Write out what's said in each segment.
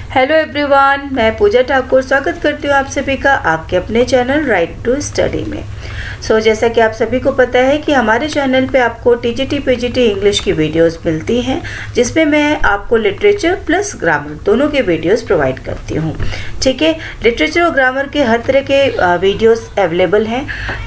Hello everyone, मैं पूजा ठाकुर स्वागत करती हूँ आप सभी का आपके अपने चैनल राइट टू स्टडी में। जैसा कि आप सभी को पता है कि हमारे चैनल पे आपको टीजीटी पीजीटी इंग्लिश की वीडियोस मिलती हैं, जिसमें मैं आपको लिटरेचर प्लस ग्रामर दोनों के वीडियोस प्रोवाइड करती हूँ। ठीक है, लिटरेचर और ग्रामर के हर तरह के वीडियोस अवेलेबल हैं।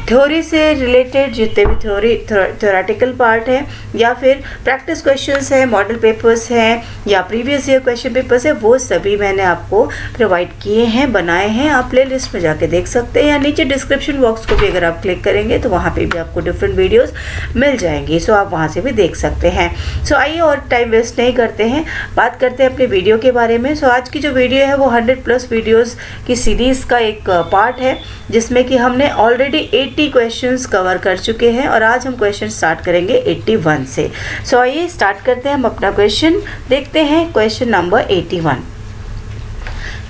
थ्योरी से रिलेटेड जितने भी थ्योरेटिकल पार्ट है या फिर प्रैक्टिस क्वेश्चंस हैं, मॉडल पेपर्स हैं या प्रीवियस ईयर क्वेश्चन पेपर्स है, वो सभी मैंने आपको प्रोवाइड किए हैं, बनाए हैं। आप प्ले लिस्ट में जाके देख सकते हैं या नीचे डिस्क्रिप्शन बॉक्स को भी अगर आप क्लिक करेंगे तो वहाँ पे भी आपको डिफरेंट वीडियोस मिल जाएंगी। आप वहाँ से भी देख सकते हैं। आइए और टाइम वेस्ट नहीं करते हैं, बात करते हैं अपने वीडियो के बारे में। आज की जो वीडियो है वो 100+ वीडियोस की सीरीज़ का एक पार्ट है, जिसमें कि हमने ऑलरेडी 80 क्वेश्चंस कवर कर चुके हैं और आज हम क्वेश्चन स्टार्ट करेंगे 81 से। आइए स्टार्ट करते हैं, हम अपना क्वेश्चन देखते हैं। Question number 81,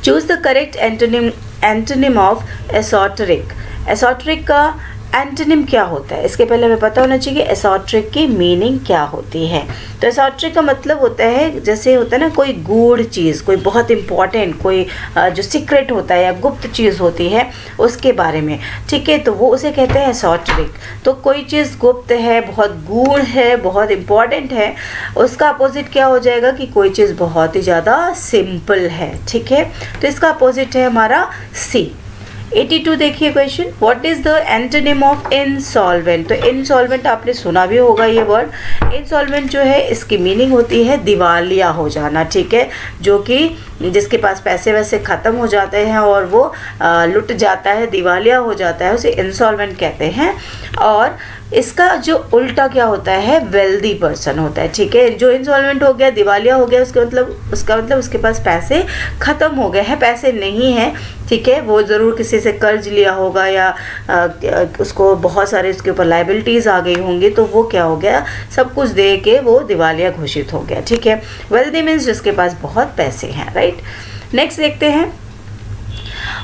choose the correct antonym of esoteric. Esoteric का एंटोनिम क्या होता है, इसके पहले हमें पता होना चाहिए एसोटेरिक की मीनिंग क्या होती है। तो एसोटेरिक का मतलब होता है, जैसे होता है ना कोई गूढ़ चीज़, कोई बहुत इंपॉर्टेंट, कोई जो सीक्रेट होता है या गुप्त चीज़ होती है उसके बारे में। ठीक है, तो वो उसे कहते हैं एसोटेरिक। तो कोई चीज़ गुप्त है, बहुत गूढ़ है, बहुत इंपॉर्टेंट है, उसका अपोजिट क्या हो जाएगा कि कोई चीज़ बहुत ही ज़्यादा सिंपल है। ठीक है, तो इसका अपोजिट है हमारा सी। 82 देखिए question, what is the antonym of insolvent. तो इंसॉल्वेंट आपने सुना भी होगा ये वर्ड। इंसॉल्वेंट जो है इसकी मीनिंग होती है दिवालिया हो जाना। ठीक है, जो कि जिसके पास पैसे वैसे ख़त्म हो जाते हैं और वो लुट जाता है, दिवालिया हो जाता है, उसे इंसॉल्वेंट कहते हैं। और इसका जो उल्टा क्या होता है, वेल्दी पर्सन होता है। ठीक है, जो इंसॉल्वेंट हो गया, दिवालिया हो गया, उसका मतलब उसके पास पैसे ख़त्म हो गए हैं, पैसे नहीं हैं। ठीक है, वो ज़रूर किसी से कर्ज लिया होगा या उसको बहुत सारे उसके ऊपर लाइबिलिटीज़ आ गई होंगी, तो वो क्या हो गया, सब कुछ दे के वो दिवालिया घोषित हो गया। ठीक है, वेल्दी मीन्स जिसके पास बहुत पैसे हैं। राइट, नेक्स्ट देखते हैं,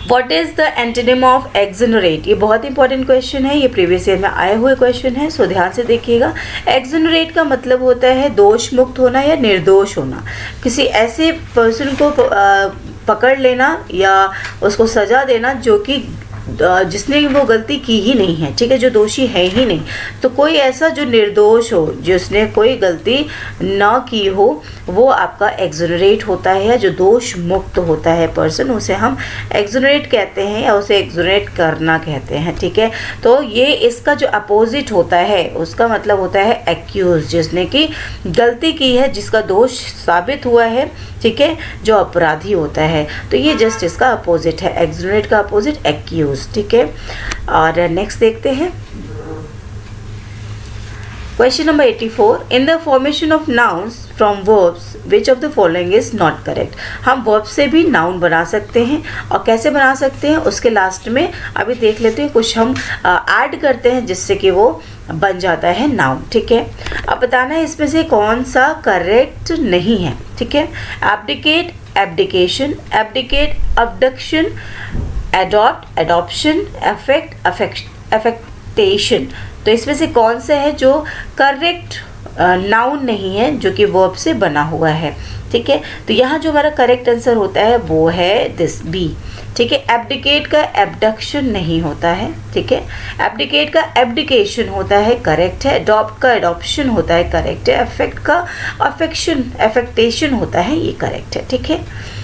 what is the antonym of exonerate. ये बहुत इंपॉर्टेंट क्वेश्चन है, ये प्रीवियस ईयर में आए हुए क्वेश्चन है, सो ध्यान से देखिएगा। एक्सोनरेट का मतलब होता है दोष मुक्त होना या निर्दोष होना। किसी ऐसे पर्सन को पकड़ लेना या उसको सज़ा देना जो कि जिसने वो गलती की ही नहीं है। ठीक है, जो दोषी है ही नहीं। तो कोई ऐसा जो निर्दोष हो, जिसने कोई गलती ना की हो, वो आपका एक्सोनरेट होता है, या जो दोष मुक्त होता है पर्सन, उसे हम एक्सोनरेट कहते हैं या उसे एक्सोनरेट करना कहते हैं। ठीक है, तो ये इसका जो अपोजिट होता है उसका मतलब होता है एक्यूज, जिसने की गलती की है, जिसका दोष साबित हुआ है। ठीक है, जो अपराधी होता है। तो ये जस्ट इसका अपोजिट है, एक्सोनरेट का अपोजिट एक्यूज। ठीक है, और नेक्स्ट देखते हैं question number 84, in the formation of nouns from verbs which of the following is not correct. हम वर्ब से भी नाउन बना सकते हैं, और कैसे बना सकते हैं उसके लास्ट में अभी देख लेते हैं। कुछ हम ऐड करते हैं जिससे कि वो बन जाता है नाउन। ठीक है, अब बताना है इसमें से कौन सा करेक्ट नहीं है। ठीक है, abdicate, abdication, abdicate, abduction, adopt, adoption, affect, affectation. तो इसमें से कौन सा है जो करेक्ट नाउन नहीं है, जो कि वर्ब से बना हुआ है। ठीक है, तो यहाँ जो हमारा करेक्ट आंसर होता है वो है दिस बी। ठीक है, एब्डिकेट का एब्डक्शन नहीं होता है। ठीक है, एब्डिकेट का एब्डिकेशन होता है, करेक्ट है। अडॉप्ट का एडॉप्शन होता है, करेक्ट है। अफेक्ट का अफेक्टेशन होता है, ये करेक्ट है। ठीक है,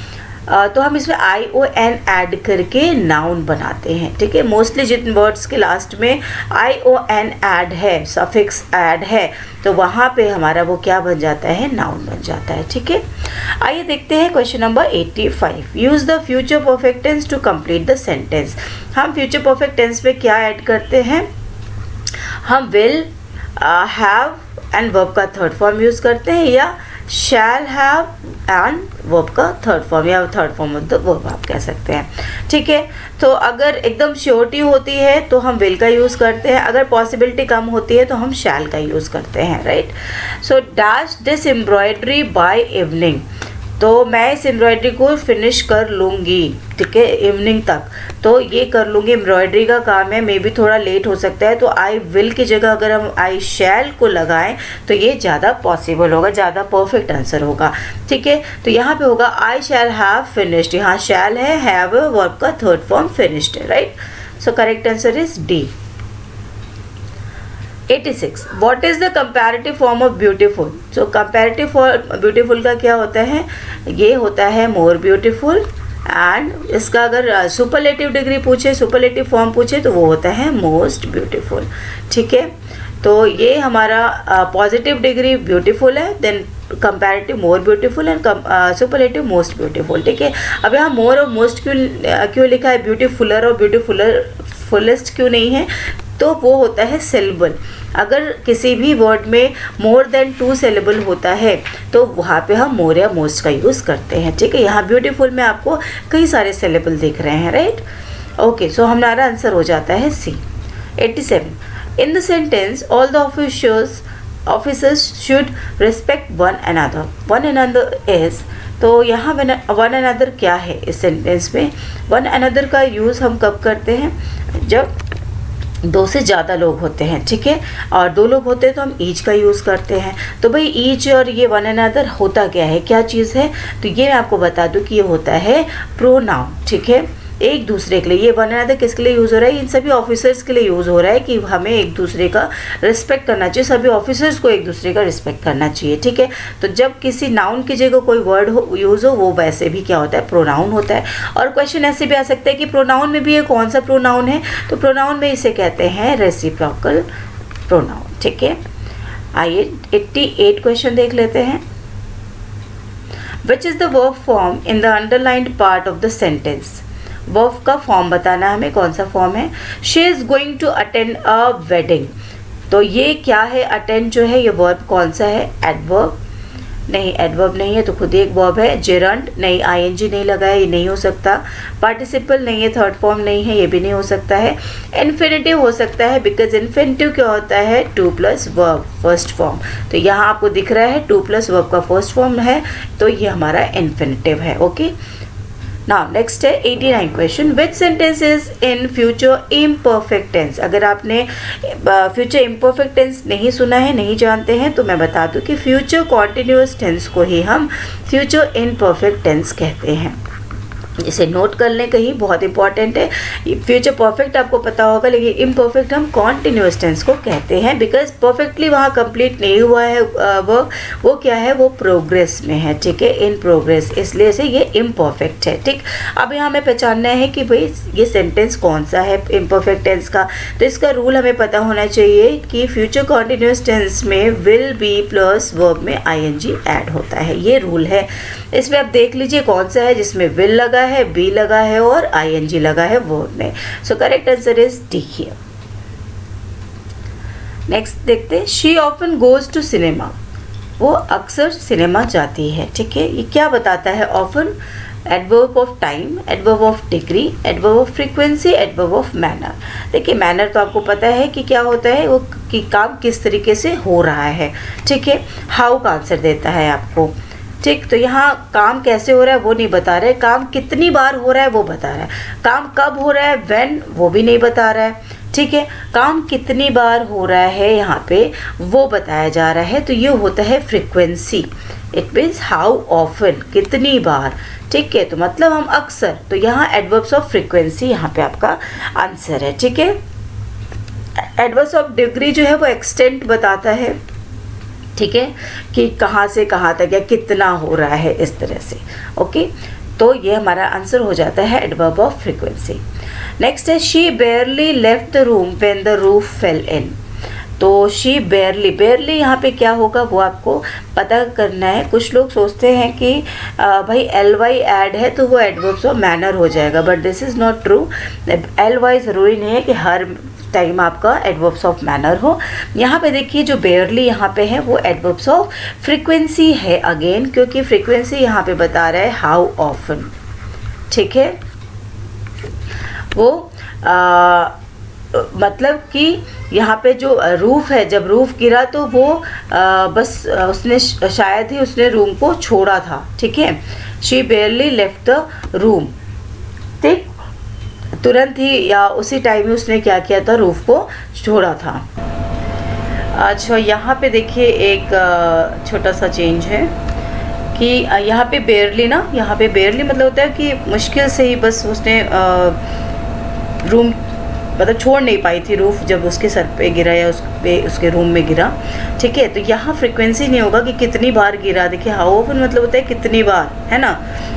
तो हम इसमें ION ऐड करके नाउन बनाते हैं। ठीक है, मोस्टली जिन वर्ड्स के लास्ट में ION ऐड है, सफिक्स ऐड है, तो वहाँ पे हमारा वो क्या बन जाता है, नाउन बन जाता है। ठीक है, आइए देखते हैं question number 85, use the future perfect tense to complete the sentence. हम फ्यूचर परफेक्ट टेंस में क्या ऐड करते हैं, हम विल, हैव एंड वर्ब का थर्ड फॉर्म यूज़ करते हैं, या शैल हैव एंड वर्ब का थर्ड फॉर्म, या third form of the verb आप कह सकते हैं। ठीक है, तो अगर एकदम श्योरिटी होती है तो हम विल का यूज़ करते हैं, अगर पॉसिबिलिटी कम होती है तो हम शैल का यूज़ करते हैं। Right, so dash this embroidery by evening. तो मैं इस एम्ब्रॉयडरी को फिनिश कर लूँगी, ठीक है, इवनिंग तक। तो ये कर लूँगी, एम्ब्रॉयडरी का काम है, मे बी थोड़ा लेट हो सकता है, तो आई विल की जगह अगर हम आई शैल को लगाएं तो ये ज़्यादा पॉसिबल होगा, ज़्यादा परफेक्ट आंसर होगा, ठीक है। तो यहाँ पे होगा आई शैल हैव फिनिश्ड, यहाँ शैल है, हैव वर्ब का थर्ड फॉर्म फिनिश्ड है, right. So correct answer is D. 86. What is the comparative form of beautiful? So comparative for beautiful का क्या होता है? ये होता है more beautiful, एंड इसका अगर सुपरलेटिव डिग्री पूछे, सुपरलेटिव फॉर्म पूछे तो वो होता है मोस्ट ब्यूटीफुल, ठीक है। तो ये हमारा पॉजिटिव डिग्री ब्यूटीफुल है, then comparative more beautiful and superlative most beautiful, ठीक है। अब यहाँ मोर और मोस्ट क्यों लिखा है, ब्यूटीफुलर और फुलेस्ट क्यों नहीं है? तो वो होता है सिलेबल। अगर किसी भी वर्ड में मोर देन 2 सिलेबल होता है तो वहाँ पे हम मोर या मोस्ट का यूज़ करते हैं, ठीक है। यहाँ ब्यूटीफुल में आपको कई सारे सिलेबल दिख रहे हैं, राइट। ओके, सो हमारा आंसर हो जाता है सी। 87. In the sentence all the officers should respect one another. One another is, तो यहाँ वन अनदर क्या है इस सेंटेंस में? वन अनदर का यूज़ हम कब करते हैं? जब 2 से ज़्यादा लोग होते हैं, ठीक है, और 2 लोग होते हैं तो हम ईच का यूज़ करते हैं। तो भाई ईच और ये वन अनदर होता क्या है, क्या चीज़ है? तो ये मैं आपको बता दूं कि ये होता है प्रोनाउन, ठीक है, एक दूसरे के लिए। ये वन अनदर किसके लिए यूज़ हो रहा है? इन सभी ऑफिसर्स के लिए यूज़ हो रहा है कि हमें एक दूसरे का रिस्पेक्ट करना चाहिए, सभी ऑफिसर्स को एक दूसरे का रिस्पेक्ट करना चाहिए, ठीक है। तो जब किसी नाउन की जगह कोई वर्ड यूज़ हो वो वैसे भी क्या होता है? प्रोनाउन होता है। और क्वेश्चन ऐसे भी आ सकता है कि प्रोनाउन में भी ये कौन सा प्रोनाउन है? तो प्रोनाउन में इसे कहते हैं रेसिप्रोकल प्रोनाउन, ठीक है। आइए 88 क्वेश्चन देख लेते हैं। Which is the verb form in the underlined part of the sentence? Verb का फॉर्म बताना हमें, कौन सा फॉर्म है? She is going to attend a wedding. तो ये क्या है? अटेंड जो है ये वर्ब कौन सा है? एडवर्ब नहीं, एडवर्ब नहीं है तो खुद एक वर्ब है। जेरंड नहीं, आईएनजी नहीं लगा है, ये नहीं हो सकता। पार्टिसिपल नहीं है, थर्ड फॉर्म नहीं है, ये भी नहीं हो सकता है। इन्फिनेटिव हो सकता है, बिकॉज इन्फिनेटिव क्या होता है? 2 प्लस वर्ब फर्स्ट फॉर्म। तो यहाँ आपको दिख रहा है 2 प्लस वर्ब का फर्स्ट फॉर्म है, तो ये हमारा इन्फिनेटिव है, ओके। नाउ नेक्स्ट है 89 question. Which sentence is in future imperfect tense? अगर आपने फ्यूचर इम्परफेक्ट टेंस नहीं सुना है, नहीं जानते हैं, तो मैं बता दूं कि फ्यूचर कॉन्टिन्यूअस टेंस को ही हम फ्यूचर इम्परफेक्ट टेंस कहते हैं। इसे नोट कर लें कहीं, बहुत इंपॉर्टेंट है। फ्यूचर परफेक्ट आपको पता होगा, लेकिन इम्परफेक्ट हम कॉन्टिन्यूअस टेंस को कहते हैं, बिकॉज परफेक्टली वहाँ कंप्लीट नहीं हुआ है वो क्या है? वो प्रोग्रेस में है, ठीक है, इन प्रोग्रेस, इसलिए से ये इम्परफेक्ट है, ठीक। अब यहाँ हमें पहचानना है कि भाई ये सेंटेंस कौन सा है इम्परफेक्ट टेंस का। तो इसका रूल हमें पता होना चाहिए कि फ्यूचर कॉन्टिन्यूअस टेंस में विल बी प्लस वर्ब में आईएनजी ऐड होता है, ये रूल है। इसमें आप देख लीजिए कौन सा है जिसमें विल लगा है, बी लगा है और आईएनजी लगा है वर्ब में। So correct answer is D here. Next देखते हैं। She often goes to cinema. वो अक्सर सिनेमा जाती है, ठीक है। ये क्या बताता है? Often adverb of time, adverb of degree, adverb of frequency, adverb of manner. देखिए मैनर तो आपको पता है कि क्या होता है, वो कि काम किस तरीके से हो रहा है, ठीक है। हाउ का आंसर देता है आपको, ठीक। तो यहाँ काम कैसे हो रहा है वो नहीं बता रहा है, काम कितनी बार हो रहा है वो बता रहा है, काम कब हो रहा है व्हेन वो भी नहीं बता रहा है, ठीक है। काम कितनी बार हो रहा है यहाँ पे वो बताया जा रहा है, तो ये होता है frequency. It means how often, कितनी बार, ठीक है। तो मतलब हम अक्सर, तो यहाँ एडवर्ब्स ऑफ फ्रीक्वेंसी यहाँ पे आपका आंसर है, ठीक है। एडवर्ब्स ऑफ डिग्री जो है वो एक्सटेंट बताता है, ठीक है, कि कहाँ से कहाँ तक या कितना हो रहा है, इस तरह से, ओके। तो ये हमारा आंसर हो जाता है एडवर्ब ऑफ फ्रीक्वेंसी। नेक्स्ट है she barely left the room when the roof fell in. तो शी बेयरली यहाँ पे क्या होगा वो आपको पता करना है। कुछ लोग सोचते हैं कि भाई ly ऐड है तो वो एडवर्ब्स ऑफ मैनर हो जाएगा, but this is not true. ly ज़रूरी नहीं है कि हर टाइम आपका एडवर्ब्स ऑफ मैनर हो। यहाँ पे देखिए जो बेयरली यहाँ पे है वो एडवर्ब्स ऑफ फ्रीक्वेंसी है अगेन, क्योंकि फ्रीक्वेंसी यहाँ पे बता रहा है हाउ ऑफन, ठीक है। वो मतलब कि यहाँ पे जो रूफ है, जब रूफ गिरा तो वो बस उसने शायद ही उसने रूम को छोड़ा था, ठीक है। She barely left the room, ठीक, तुरंत ही या उसी टाइम में उसने क्या किया था, रूफ को छोड़ा था। अच्छा, यहाँ पे देखिए एक छोटा सा चेंज है कि यहाँ पे बेयरली ना, यहाँ पे बेयरली मतलब होता है कि मुश्किल से ही बस उसने रूम मतलब छोड़ नहीं पाई थी रूफ जब उसके सर पे गिरा या उसके रूम में गिरा, ठीक है। तो यहाँ फ्रीक्वेंसी नहीं होगा कि कितनी बार गिरा, देखिए हाउ ऑफन मतलब होता है कितनी बार, है ना।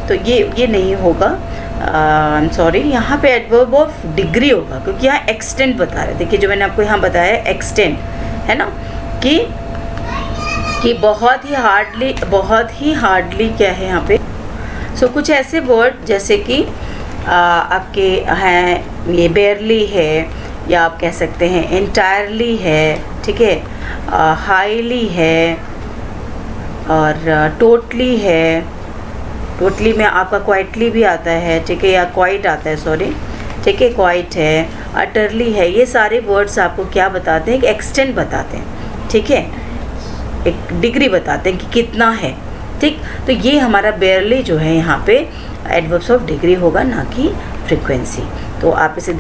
तो ये नहीं होगा, आई एम सॉरी। यहाँ पे एडवर्ब ऑफ डिग्री होगा क्योंकि यहाँ एक्सटेंट बता रहे, देखिए जो मैंने आपको यहाँ बताया है एक्सटेंट, है ना, कि बहुत ही हार्डली क्या है यहाँ पे। सो कुछ ऐसे वर्ड जैसे कि आपके हैं ये बेयरली है, या आप कह सकते हैं एंटायरली है, ठीक है, हाईली है और टोटली है। टोटली में आपका क्वाइटली भी आता है, ठीक है, या क्वाइट आता है, सॉरी, ठीक है, क्वाइट है, अटरली है। ये सारे वर्ड्स आपको क्या बताते हैं, एक एक्सटेंट बताते हैं, ठीक है, एक डिग्री बताते हैं कि कितना है, ठीक। तो ये हमारा बेयरली जो है यहाँ पे एडवर्ब्स ऑफ डिग्री होगा, ना कि फ्रीक्वेंसी। तो आप इसे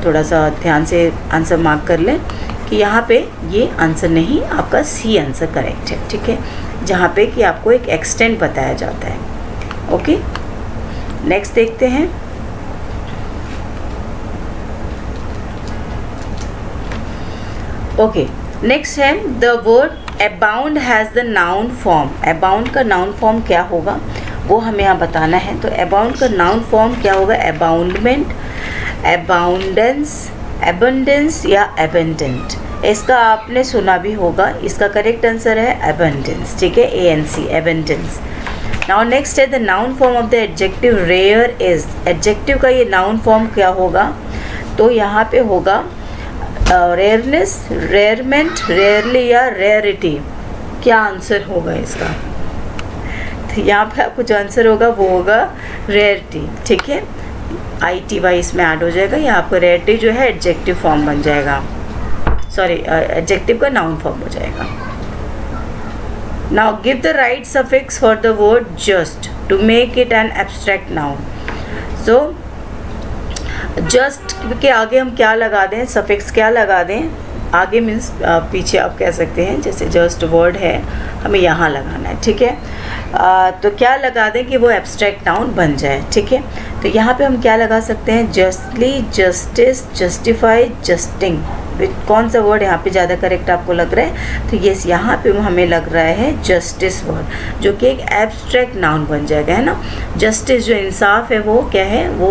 थोड़ा सा ध्यान से आंसर मार्क कर लें कि यहाँ पे ये आंसर नहीं, आपका सी आंसर करेक्ट है, ठीक है, जहाँ पे कि आपको एक एक्सटेंट बताया जाता है। ओके, नेक्स्ट देखते हैं। ओके, नेक्स्ट है the word abound has the noun form. Abound का नाउन फॉर्म क्या होगा वो हमें यहाँ बताना है। तो अबाउंड का नाउन फॉर्म क्या होगा, अबाउंडमेंट, अबाउंडेंस, एबंडेंस या एबेंडेंट। इसका आपने सुना भी होगा, इसका करेक्ट आंसर है एबंडेंस, ठीक है, ANC, एबेंडेंस। नाउ नेक्स्ट है the noun form of the adjective rear is. Adjective का ये नाउन फॉर्म क्या होगा, तो यहाँ पे होगा रेयरनेस, रेयरमेंट, रेयरली या रेयरिटी। क्या आंसर होगा इसका, तो यहाँ पे आपको जो आंसर होगा वो होगा रेयरिटी, ठीक है, ITY इसमें ऐड हो जाएगा, या आपको रेयरिटी जो है एडजेक्टिव फॉर्म बन जाएगा, सॉरी एडजेक्टिव का नाउन फॉर्म हो जाएगा। Now give the right suffix for the word just to make it an abstract noun. So just के आगे हम क्या लगा दें, suffix क्या लगा दें, आगे मीन्स पीछे आप कह सकते हैं, जैसे just वर्ड है हमें यहाँ लगाना है, ठीक है। तो क्या लगा दें कि वो एब्स्ट्रैक्ट नाउन बन जाए, ठीक है। तो यहाँ पे हम क्या लगा सकते हैं, जस्टली, जस्टिस, जस्टिफाई, जस्टिंग। कौन सा वर्ड यहाँ पे ज़्यादा करेक्ट आपको लग रहा है, तो यस यहाँ पे हमें लग रहा है जस्टिस वर्ड, जो कि एक एब्स्ट्रैक्ट नाउन बन जाएगा, है ना। जस्टिस जो इंसाफ है वो क्या है, वो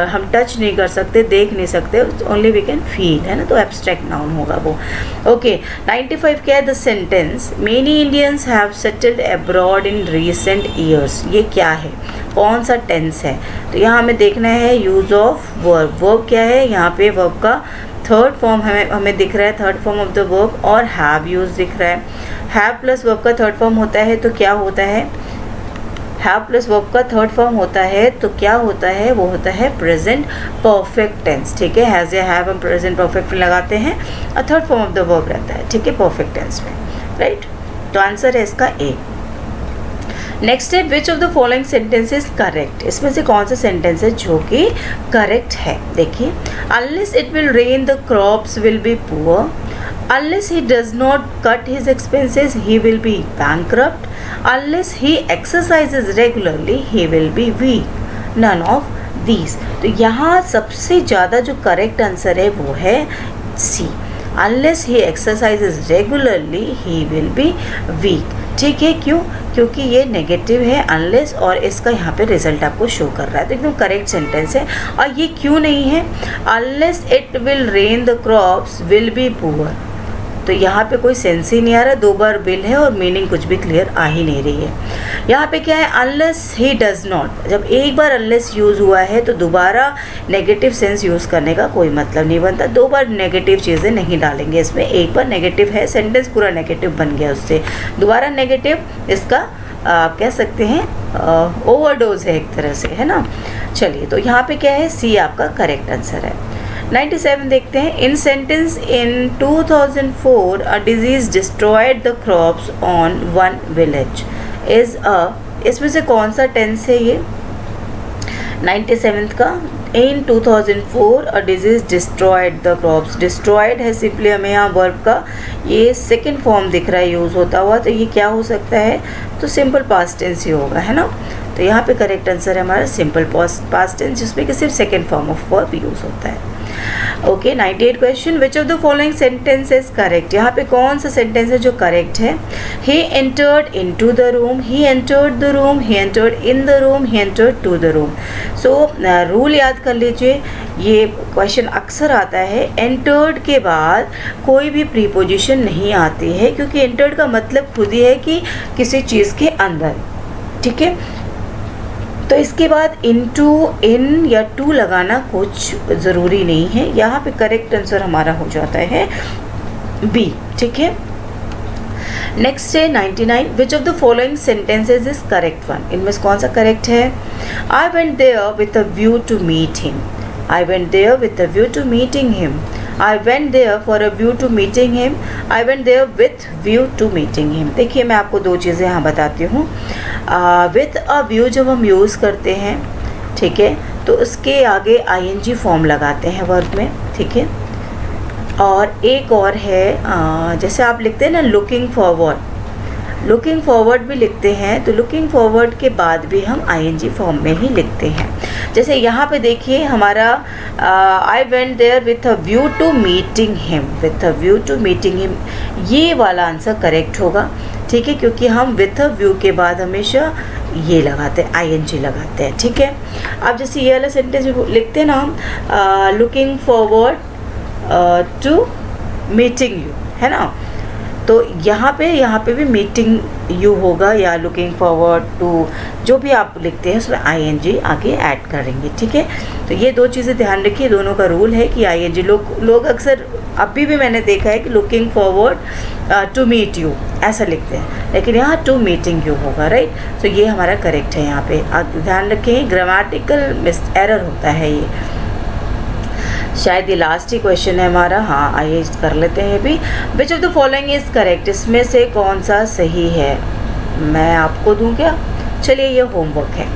हम टच नहीं कर सकते, देख नहीं सकते, ओनली वी कैन फील, है ना, तो एब्स्ट्रैक्ट नाउन होगा वो। ओके, 95 क्या है, the sentence many Indians have settled abroad in recent years. ये क्या है, कौन सा टेंस है, तो यहाँ हमें देखना है यूज़ ऑफ वर्ब। वर्ब क्या है, यहाँ पे वर्ब का थर्ड फॉर्म हमें दिख रहा है, third form of the verb, और हैव यूज दिख रहा है। हैव प्लस वर्ब का थर्ड फॉर्म होता है तो क्या होता है, हैव प्लस वर्ब का थर्ड फॉर्म होता है तो क्या होता है, वो होता है प्रेजेंट परफेक्ट टेंस, ठीक है। हैज़ या हैव हम प्रेजेंट परफेक्ट में लगाते हैं और third form of the verb रहता है, ठीक है, परफेक्ट टेंस में, राइट। तो आंसर है इसका ए। नेक्स्ट है विच of the following sentence is correct. इसमें से कौन सा सेंटेंस है जो कि करेक्ट है, देखिए, unless it will rain the crops will be poor, unless he does not cut his expenses he will be bankrupt, unless he exercises regularly he will be weak, none of these. तो यहाँ सबसे ज़्यादा जो correct answer है वो है C, unless he exercises regularly he will be weak, ठीक है। क्यों, क्योंकि ये नेगेटिव है अनलेस, और इसका यहाँ पे रिजल्ट आपको शो कर रहा है, तो एकदम करेक्ट सेंटेंस है। और ये क्यों नहीं है, unless it will rain the crops will be poor, तो यहाँ पे कोई सेंस ही नहीं आ रहा, दो बार विल है और मीनिंग कुछ भी क्लियर आ ही नहीं रही है। यहाँ पे क्या है, अनलेस ही डज नॉट, जब एक बार अनलेस यूज़ हुआ है तो दोबारा नेगेटिव सेंस यूज़ करने का कोई मतलब नहीं बनता, दो बार नेगेटिव चीज़ें नहीं डालेंगे इसमें, एक बार नेगेटिव है, सेंटेंस पूरा नेगेटिव बन गया, उससे दोबारा नेगेटिव इसका आप कह सकते हैं ओवरडोज है एक तरह से, है ना। चलिए, तो यहाँ पे क्या है, सी आपका करेक्ट आंसर है। 97 देखते हैं, in sentence in 2004 a disease destroyed the crops on one village is a, इसमें से कौन सा टेंस है ये 97 का? In 2004 a disease destroyed the crops, destroyed है सिंपली हमें यहाँ वर्ब का ये सेकंड फॉर्म दिख रहा है यूज़ होता हुआ, तो ये क्या हो सकता है? तो सिंपल पास्ट टेंस ही होगा, है ना। तो यहाँ पे करेक्ट आंसर है हमारा सिंपल पास्ट टेंस, जिसमें कि सिर्फ second form of verb use होता है। Okay, 98 question, which of the following sentence is correct? यहाँ पे कौन सा सेंटेंस है जो करेक्ट है? He entered into the room, he entered the room, he entered in the room, he entered to the room. So rule याद कर लीजिए, ये क्वेश्चन अक्सर आता है, एंटर्ड के बाद कोई भी प्रीपोजिशन नहीं आती है, क्योंकि एंटर्ड का मतलब खुद ही है कि किसी चीज़ के अंदर, ठीक है। तो इसके बाद इनटू, इन या टू लगाना कुछ ज़रूरी नहीं है, यहाँ पे करेक्ट आंसर हमारा हो जाता है बी, ठीक है। नेक्स्ट है 99, which of the following sentences is correct one? इनमें से कौन सा करेक्ट है? I went there with a view to meet him, I went there with a view to meeting him, I went there for a view to meeting him, I went there with view to meeting him। देखिए मैं आपको दो चीज़ें यहाँ बताती हूँ। with a view जब हम यूज़ करते हैं, ठीक है, तो उसके आगे ing फॉर्म लगाते हैं वर्ब में, ठीक है। और एक और है जैसे आप लिखते हैं ना लुकिंग फॉरवर्ड, लुकिंग फॉरवर्ड भी लिखते हैं, तो लुकिंग फॉरवर्ड के बाद भी हम ing फॉर्म में ही लिखते हैं। जैसे यहाँ पे देखिए हमारा I went there with a view to meeting him, with a view to meeting him, ये वाला आंसर करेक्ट होगा, ठीक है, क्योंकि हम विथ अ व्यू के बाद हमेशा ये लगाते हैं, ing लगाते हैं, ठीक है। अब जैसे ये वाला सेंटेंस भी लिखते हैं ना हम, looking forward to meeting you, है ना, तो यहाँ पे भी मीटिंग यू होगा या लुकिंग फॉरवर्ड टू, जो भी आप लिखते हैं उसमें ing आगे ऐड करेंगे, ठीक है। तो ये दो चीज़ें ध्यान रखिए, दोनों का रूल है कि ing, लोग अक्सर अभी भी मैंने देखा है कि looking forward to meet you ऐसा लिखते हैं, लेकिन यहाँ टू मीटिंग यू होगा, राइट। तो ये हमारा करेक्ट है, यहाँ पे आप ध्यान रखें, ग्रामेटिकल एरर होता है ये, शायद ये लास्ट ही क्वेश्चन है हमारा। हाँ, आइए कर लेते हैं ये भी। विच of the following is correct? इसमें से कौन सा सही है? मैं आपको दूं क्या? चलिए ये होमवर्क है,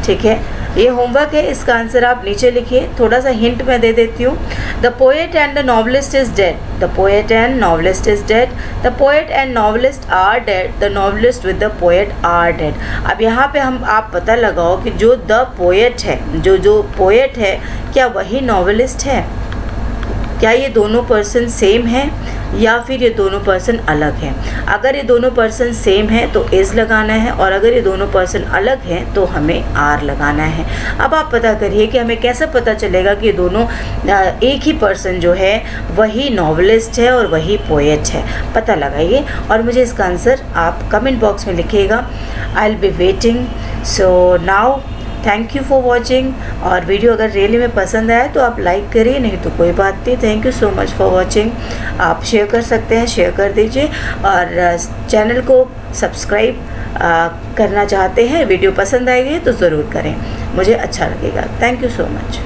ठीक है, ये होमवर्क है, इसका आंसर आप नीचे लिखिए। थोड़ा सा हिंट मैं दे देती हूँ। The poet and the novelist is dead, the poet and novelist is dead, the poet and novelist are dead, the novelist with the poet are dead. अब यहाँ पे आप पता लगाओ कि जो द पोएट है, जो पोएट है, क्या वही नॉवलिस्ट है? क्या ये दोनों पर्सन सेम हैं या फिर ये दोनों पर्सन अलग हैं? अगर ये दोनों पर्सन सेम हैं तो इज़ लगाना है, और अगर ये दोनों पर्सन अलग हैं तो हमें आर लगाना है। अब आप पता करिए कि हमें कैसे पता चलेगा कि ये दोनों एक ही पर्सन जो है वही नॉवलिस्ट है और वही पोएट है। पता लगाइए और मुझे इसका आंसर आप कमेंट बॉक्स में लिखिएगा। I will be waiting. So now thank you for watching. और वीडियो अगर रियली में पसंद आए तो आप लाइक करिए, नहीं तो कोई बात नहीं। Thank you so much for watching. आप शेयर कर सकते हैं, शेयर कर दीजिए, और चैनल को सब्सक्राइब करना चाहते हैं, वीडियो पसंद आएगी तो ज़रूर करें, मुझे अच्छा लगेगा। Thank you so much.